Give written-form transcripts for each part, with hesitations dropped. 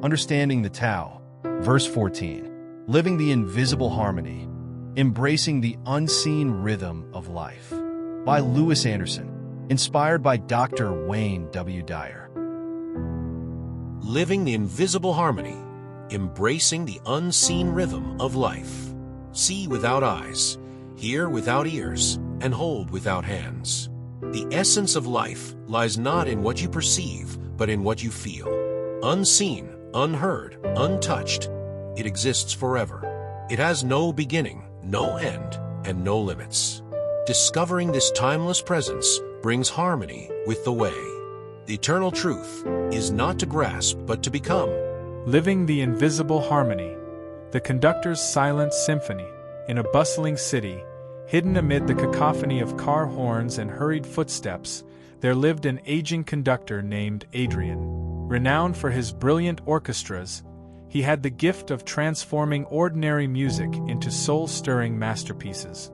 Understanding the Tao. Verse 14. Living the invisible harmony. Embracing the unseen rhythm of life. By Louis Anderson. Inspired by Dr. Wayne W. Dyer. Living the invisible harmony. Embracing the unseen rhythm of life. See without eyes, hear without ears, and hold without hands. The essence of life lies not in what you perceive, but in what you feel. Unseen, unheard, untouched, it exists forever. It has no beginning, no end, and no limits. Discovering this timeless presence brings harmony with the way. The eternal truth is not to grasp, but to become. Living the invisible harmony. The Conductor's silent symphony. In a bustling city, hidden amid the cacophony of car horns and hurried footsteps, there lived an aging conductor named Adrian. Renowned for his brilliant orchestras, he had the gift of transforming ordinary music into soul-stirring masterpieces.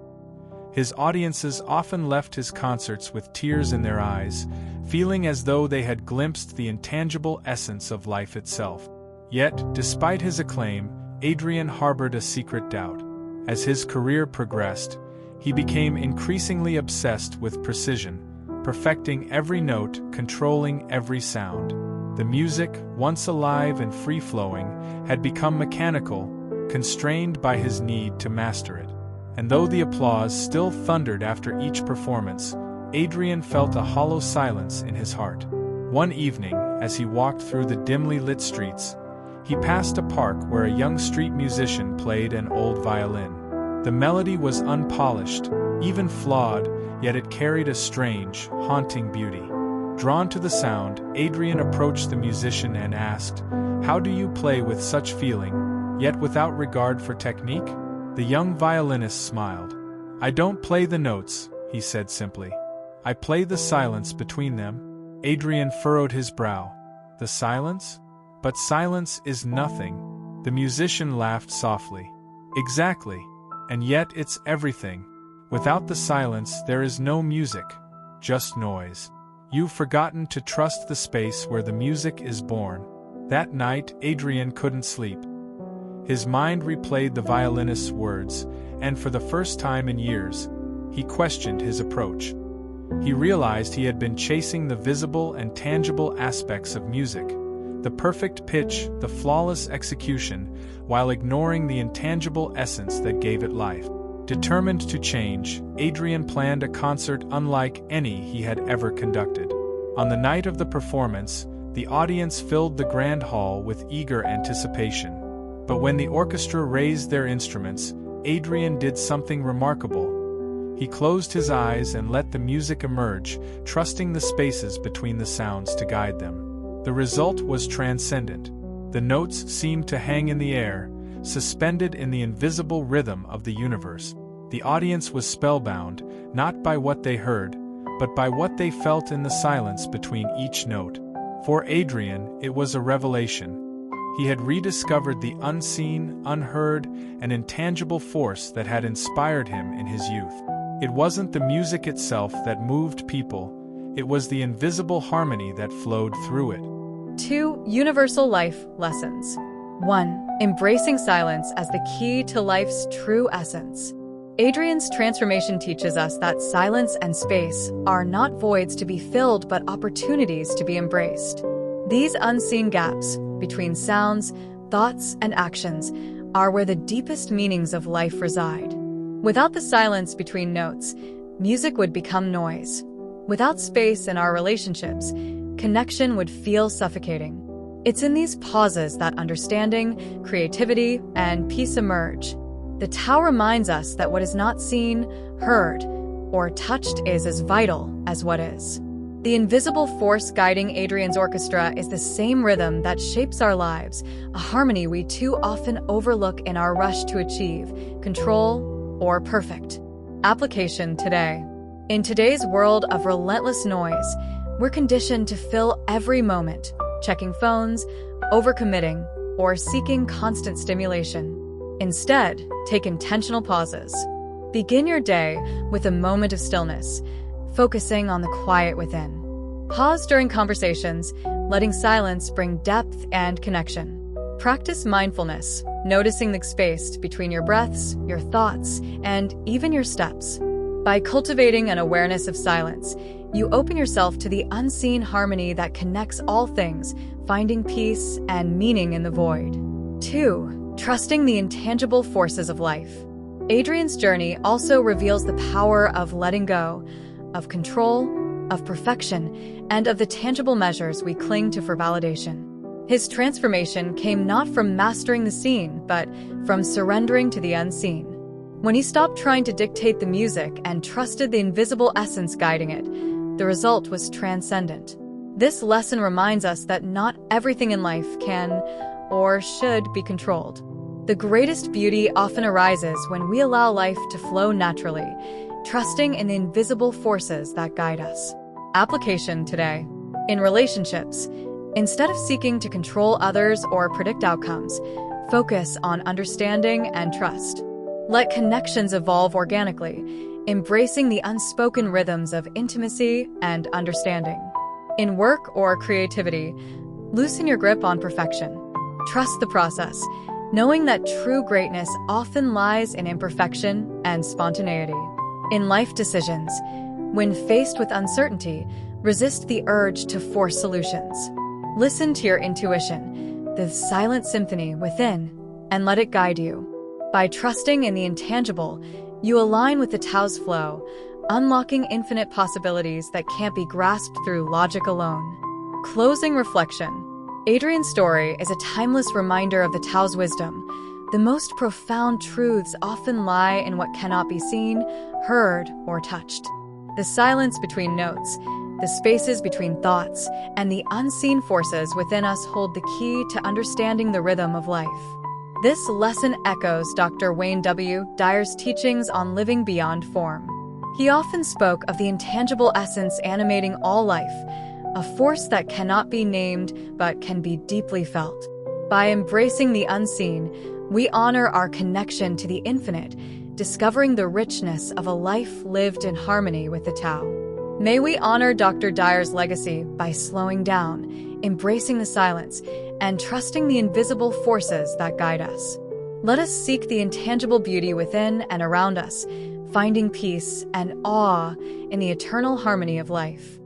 His audiences often left his concerts with tears in their eyes, feeling as though they had glimpsed the intangible essence of life itself. Yet, despite his acclaim, Adrian harbored a secret doubt. As his career progressed, he became increasingly obsessed with precision, perfecting every note, controlling every sound. The music, once alive and free-flowing, had become mechanical, constrained by his need to master it. And though the applause still thundered after each performance, Adrian felt a hollow silence in his heart. One evening, as he walked through the dimly lit streets, he passed a park where a young street musician played an old violin. The melody was unpolished, even flawed, yet it carried a strange, haunting beauty. Drawn to the sound, Adrian approached the musician and asked, "How do you play with such feeling, yet without regard for technique?" The young violinist smiled. "I don't play the notes," he said simply. "I play the silence between them." Adrian furrowed his brow. "The silence? But silence is nothing." The musician laughed softly. "Exactly. And yet it's everything. Without the silence there is no music, just noise. You've forgotten to trust the space where the music is born." That night, Adrian couldn't sleep. His mind replayed the violinist's words, and for the first time in years, he questioned his approach. He realized he had been chasing the visible and tangible aspects of music, the perfect pitch, the flawless execution, while ignoring the intangible essence that gave it life. Determined to change, Adrian planned a concert unlike any he had ever conducted. On the night of the performance, the audience filled the grand hall with eager anticipation. But when the orchestra raised their instruments, Adrian did something remarkable. He closed his eyes and let the music emerge, trusting the spaces between the sounds to guide them. The result was transcendent. The notes seemed to hang in the air, suspended in the invisible rhythm of the universe. The audience was spellbound, not by what they heard, but by what they felt in the silence between each note. For Adrian, it was a revelation. He had rediscovered the unseen, unheard, and intangible force that had inspired him in his youth. It wasn't the music itself that moved people, it was the invisible harmony that flowed through it. 2 universal life lessons. 1. Embracing silence as the key to life's true essence. Adrian's transformation teaches us that silence and space are not voids to be filled but opportunities to be embraced. These unseen gaps between sounds, thoughts, and actions are where the deepest meanings of life reside. Without the silence between notes, music would become noise. Without space in our relationships, connection would feel suffocating. It's in these pauses that understanding, creativity, and peace emerge. The Tao reminds us that what is not seen, heard, or touched is as vital as what is. The invisible force guiding Adrian's orchestra is the same rhythm that shapes our lives, a harmony we too often overlook in our rush to achieve, control, or perfect. Application today. In today's world of relentless noise, we're conditioned to fill every moment, checking phones, overcommitting, or seeking constant stimulation. Instead, take intentional pauses. Begin your day with a moment of stillness, focusing on the quiet within. Pause during conversations, letting silence bring depth and connection. Practice mindfulness, noticing the space between your breaths, your thoughts, and even your steps. By cultivating an awareness of silence, you open yourself to the unseen harmony that connects all things, finding peace and meaning in the void. 2. Trusting the intangible forces of life. Adrian's journey also reveals the power of letting go, of control, of perfection, and of the tangible measures we cling to for validation. His transformation came not from mastering the scene, but from surrendering to the unseen. When he stopped trying to dictate the music and trusted the invisible essence guiding it, the result was transcendent. This lesson reminds us that not everything in life can or should be controlled. The greatest beauty often arises when we allow life to flow naturally, trusting in the invisible forces that guide us. Application today. In relationships, instead of seeking to control others or predict outcomes, focus on understanding and trust. Let connections evolve organically, embracing the unspoken rhythms of intimacy and understanding. In work or creativity, loosen your grip on perfection. Trust the process, knowing that true greatness often lies in imperfection and spontaneity. In life decisions, when faced with uncertainty, resist the urge to force solutions. Listen to your intuition, the silent symphony within, and let it guide you. By trusting in the intangible, you align with the Tao's flow, unlocking infinite possibilities that can't be grasped through logic alone. Closing reflection. Adrian's story is a timeless reminder of the Tao's wisdom. The most profound truths often lie in what cannot be seen, heard, or touched. The silence between notes, the spaces between thoughts, and the unseen forces within us hold the key to understanding the rhythm of life. This lesson echoes Dr. Wayne W. Dyer's teachings on living beyond form. He often spoke of the intangible essence animating all life, a force that cannot be named but can be deeply felt. By embracing the unseen, we honor our connection to the infinite, discovering the richness of a life lived in harmony with the Tao. May we honor Dr. Dyer's legacy by slowing down, embracing the silence, and trusting the invisible forces that guide us. Let us seek the intangible beauty within and around us, finding peace and awe in the eternal harmony of life.